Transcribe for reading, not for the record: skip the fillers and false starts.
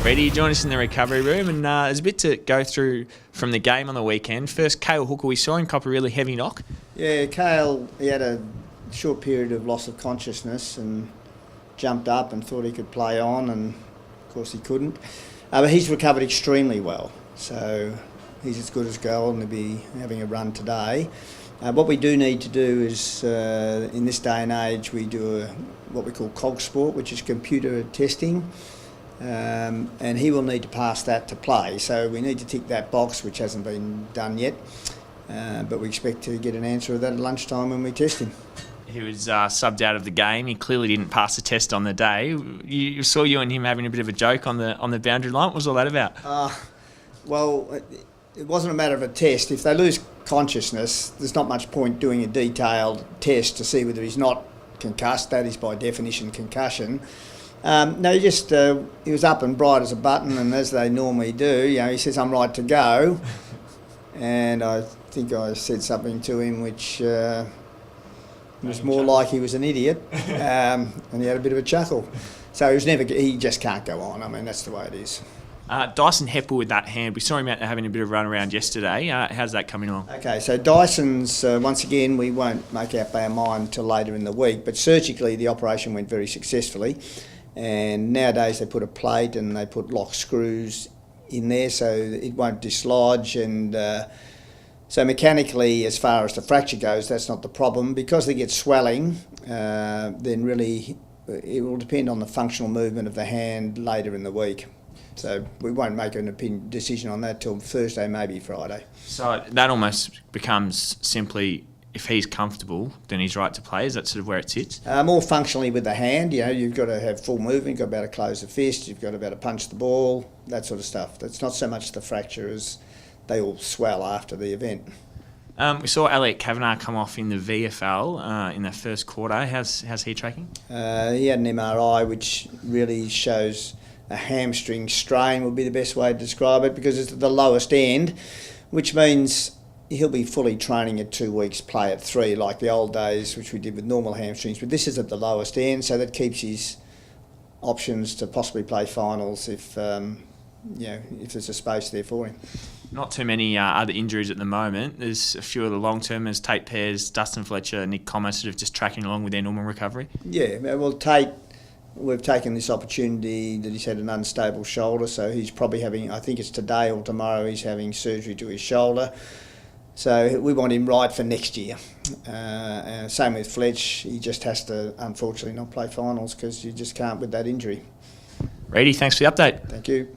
Reid, you join us in the recovery room, and there's a bit to go through from the game on the weekend. First, Cale Hooker, we saw him cop a really heavy knock. Yeah, Cale, he had a short period of loss of consciousness and jumped up and thought he could play on, and of course he couldn't. But he's recovered extremely well, so he's as good as gold, and he'll be having a run today. What we do need to do is, in this day and age, we do what we call COG sport, which is computer testing. And he will need to pass that to play. So we need to tick that box, which hasn't been done yet. But we expect to get an answer of that at lunchtime when we test him. He was subbed out of the game. He clearly didn't pass the test on the day. You saw you and him having a bit of a joke on the boundary line. What was all that about? Well, it wasn't a matter of a test. If they lose consciousness, there's not much point doing a detailed test to see whether he's not concussed. That is by definition concussion. No, he was up and bright as a button, and as they normally do, he says, "I'm right to go," and I think I said something to him which was more like he was an idiot, and he had a bit of a chuckle. So he just can't go on. I mean, that's the way it is. Dyson Heppell with that hand, we saw him out having a bit of a run around yesterday. How's that coming along? Okay, so Dyson's, once again, we won't make up our mind till later in the week, but surgically the operation went very successfully. And nowadays they put a plate and they put lock screws in there so it won't dislodge, and so mechanically, as far as the fracture goes, that's not the problem. Because they get swelling, then really it will depend on the functional movement of the hand later in the week. So we won't make an decision on that till Thursday, maybe Friday. So that almost becomes simply, if he's comfortable, then he's right to play. Is that sort of where it sits? More functionally with the hand, you've got to have full movement, you've got to be able to close the fist, you've got to be able to punch the ball, that sort of stuff. That's not so much the fracture as they all swell after the event. We saw Elliot Kavanagh come off in the VFL in the first quarter. How's he tracking? He had an MRI which really shows a hamstring strain would be the best way to describe it, because it's at the lowest end, which means he'll be fully training at 2 weeks, play at 3, like the old days, which we did with normal hamstrings. But this is at the lowest end, so that keeps his options to possibly play finals if there's a space there for him. Not too many other injuries at the moment. There's a few of the long-termers, Tate Pears, Dustin Fletcher, Nick Comer, sort of just tracking along with their normal recovery. Yeah, well, Tate, we've taken this opportunity that he's had an unstable shoulder, so he's probably having, I think it's today or tomorrow, he's having surgery to his shoulder. So we want him right for next year. Same with Fletch. He just has to, unfortunately, not play finals because you just can't with that injury. Reid, thanks for the update. Thank you.